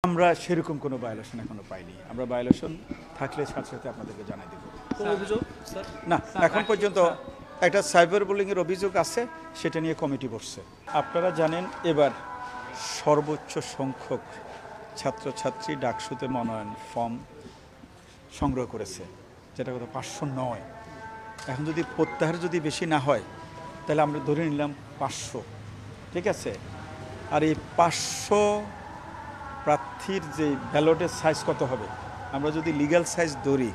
আমরা সেরকম কোনো ভায়োলেশন এখনো পাইনি। আমরা ভায়োলেশন থাকলে সাথে সাথে আপনাদেরকে জানাই দেব। কোনো অভিযোগ স্যার? না, এখন পর্যন্ত একটা সাইবার বুলিংয়ের অভিযোগ আছে, সেটা নিয়ে কমিটি বসছে। আপনারা জানেন এবার সর্বোচ্চ সংখ্যক ছাত্রছাত্রী ডাকসুতে মনোনয়ন ফর্ম সংগ্রহ করেছে, যেটা কত 509। এখন যদি প্রত্যাহার যদি বেশি না হয় তাহলে আমরা ধরে নিলাম 500, ঠিক আছে। আর এই 500 প্রার্থীর যে ব্যালটের সাইজ কত হবে, আমরা যদি লিগ্যাল সাইজ ধরি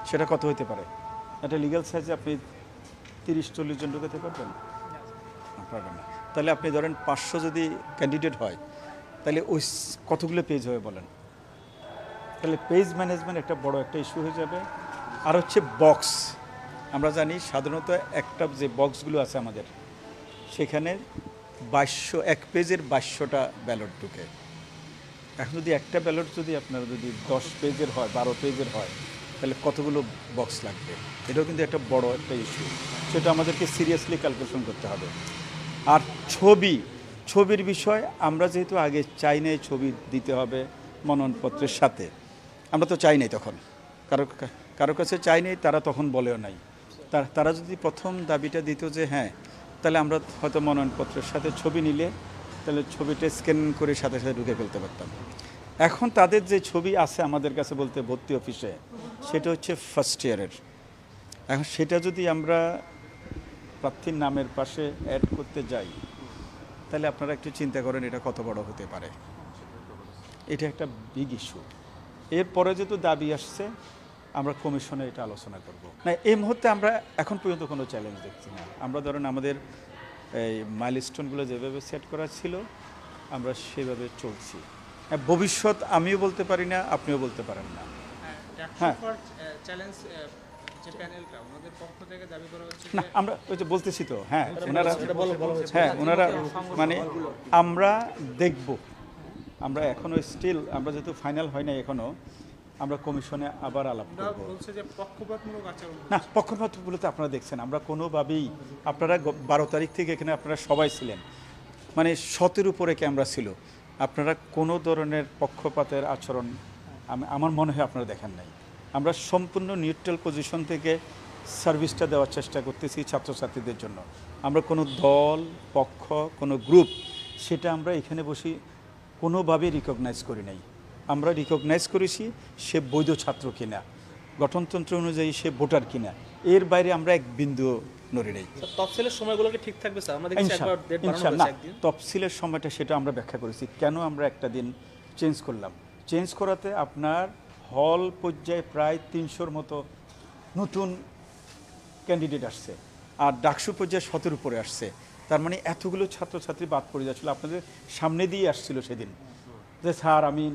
সেটা কত হতে পারে? একটা লিগ্যাল সাইজে আপনি 30-40 জন ঢুকাতে পারবেন? পারবেন না। তাহলে আপনি ধরেন 500 যদি ক্যান্ডিডেট হয় তাহলে ওই কতগুলো পেজ হবে বলেন? তাহলে পেজ ম্যানেজমেন্ট একটা বড় একটা ইস্যু হয়ে যাবে। আর হচ্ছে বক্স, আমরা জানি সাধারণত একটা যে বক্সগুলো আছে আমাদের, সেখানে 2200 এক পেজের 2200টা ব্যালট ঢুকে। এখন যদি একটা ব্যালট যদি আপনারা যদি 10 পেজের হয়, 12 পেজের হয়, তাহলে কতগুলো বক্স লাগবে? এটাও কিন্তু একটা বড় একটা ইস্যু, সেটা আমাদেরকে সিরিয়াসলি ক্যালকুলেশন করতে হবে। আর ছবির বিষয়, আমরা যেহেতু আগে চাই নাই ছবি দিতে হবে মনোনয়নপত্রের সাথে, আমরা তো চাই নাই তখন, কারো কাছে চাই নাই, তারা তখন বলেও নাই। তারা যদি প্রথম দাবিটা দিত যে হ্যাঁ, তাহলে আমরা হয়তো মনোনয়নপত্রের সাথে ছবি নিলে তাহলে ছবিটা স্ক্যান করে সাথে সাথে ঢুকে ফেলতে পারতাম। এখন তাদের যে ছবি আছে আমাদের কাছে বলতে ভর্তি অফিসে, সেটা হচ্ছে ফার্স্ট ইয়ারের। এখন সেটা যদি আমরা প্রার্থীর নামের পাশে অ্যাড করতে যাই, তাহলে আপনারা একটু চিন্তা করেন এটা কত বড় হতে পারে। এটা একটা বিগ ইস্যু। এরপরে যেহেতু দাবি আসছে, আমরা কমিশনে এটা আলোচনা করব না। এই মুহূর্তে আমরা এখন পর্যন্ত কোনো চ্যালেঞ্জ দেখছি না। আমরা ধরেন আমাদের এই মাইলস্টোনগুলো যেভাবে সেট করা ছিল আমরা সেভাবে চলছি। ভবিষ্যৎ আমিও বলতে পারি না, আপনিও বলতে পারেন না। হ্যাঁ, চ্যালেঞ্জ যে প্যানেলটা ওনাদের পক্ষ থেকে দাবি করা হচ্ছে না, আমরা ওই যে বলতেছি তো, হ্যাঁ ওনারা মানে আমরা দেখব। আমরা এখনো স্টিল, আমরা যেহেতু ফাইনাল হয় নাই এখনো, আমরা কমিশনে আবার আলাপ করব। বলছে যে পক্ষপাতমূলক আচরণ। না, পক্ষপাতমূলক তো আপনারা দেখছেন, আমরা কোনোভাবেই, আপনারা 12 তারিখ থেকে এখানে আপনারা সবাই ছিলেন, মানে 100-এর উপরে ক্যামেরা ছিল, আপনারা কোনো ধরনের পক্ষপাতের আচরণ আমার মনে হয় আপনারা দেখেন নাই। আমরা সম্পূর্ণ নিউট্রাল পজিশন থেকে সার্ভিসটা দেওয়ার চেষ্টা করতেছি ছাত্রছাত্রীদের জন্য। আমরা কোনো দল, পক্ষ, কোনো গ্রুপ, সেটা আমরা এখানে বসে কোনোভাবেই রিকগনাইজ করি নাই। আমরা রিকগনাইজ করেছি সে বৈধ ছাত্র কিনা, গঠনতন্ত্র অনুযায়ী সে ভোটার কিনা, এর বাইরে আমরা এক বিন্দু নড়ি নেই। তফসিলের সময়গুলোকে ঠিক থাকবে স্যার? আমাদের ইনশাআল্লাহ তফসিলের সময়টা সেটা আমরা ব্যাখ্যা করেছি কেন আমরা একটা দিন চেঞ্জ করলাম। চেঞ্জ করাতে আপনার হল পর্যায়ে প্রায় 300-র মতো নতুন ক্যান্ডিডেট আসছে, আর ডাকসু পর্যায়ে 100-এর উপরে আসছে। তার মানে এতগুলো ছাত্রছাত্রী বাদ পড়ে যাচ্ছিল, আপনাদের সামনে দিয়ে আসছিল সেদিন যে স্যার আমি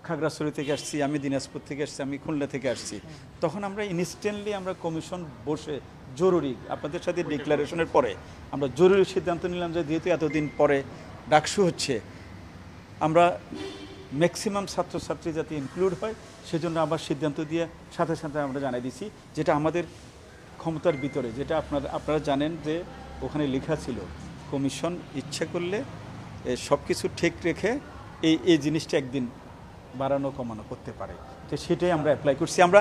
খাগড়াছড়ি থেকে আসছি, আমি দিনাজপুর থেকে আসছি, আমি খুলনা থেকে আসছি। তখন আমরা ইনস্ট্যান্টলি আমরা কমিশন বসে জরুরি আপনাদের সাথে ডিক্লারেশনের পরে আমরা জরুরি সিদ্ধান্ত নিলাম যে যেহেতু এতদিন পরে ডাকসু হচ্ছে, আমরা ম্যাক্সিমাম ছাত্রছাত্রী যাতে ইনক্লুড হয় সেজন্য আবার সিদ্ধান্ত দিয়ে সাথে সাথে আমরা জানাই দিছি, যেটা আমাদের ক্ষমতার ভিতরে, যেটা আপনারা জানেন যে ওখানে লেখা ছিল কমিশন ইচ্ছা করলে সব কিছু ঠিক রেখে এই জিনিসটা একদিন বাড়ানো কমানো করতে পারে। তো সেটাই আমরা অ্যাপ্লাই করছি। আমরা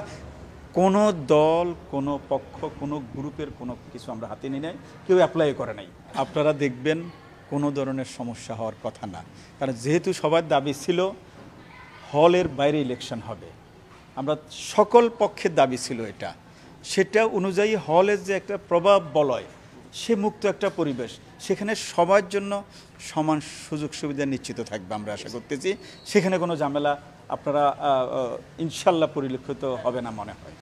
কোনো দল, কোনো পক্ষ, কোনো গ্রুপের কোনো কিছু আমরা হাতে নিই নাই, কেউ অ্যাপ্লাই করে নাই। আপনারা দেখবেন কোনো ধরনের সমস্যা হওয়ার কথা না, কারণ যেহেতু সবার দাবি ছিল হলের বাইরে ইলেকশন হবে, আমরা সকল পক্ষের দাবি ছিল এটা, সেটা অনুযায়ী হলের যে একটা প্রভাব বলয়, সে মুক্ত একটা পরিবেশ, সেখানে সবার জন্য সমান সুযোগ সুবিধা নিশ্চিত থাকবে আমরা আশা করতেছি। সেখানে কোনো ঝামেলা আপনারা ইনশাল্লাহ পরিলক্ষিত হবে না মনে হয়।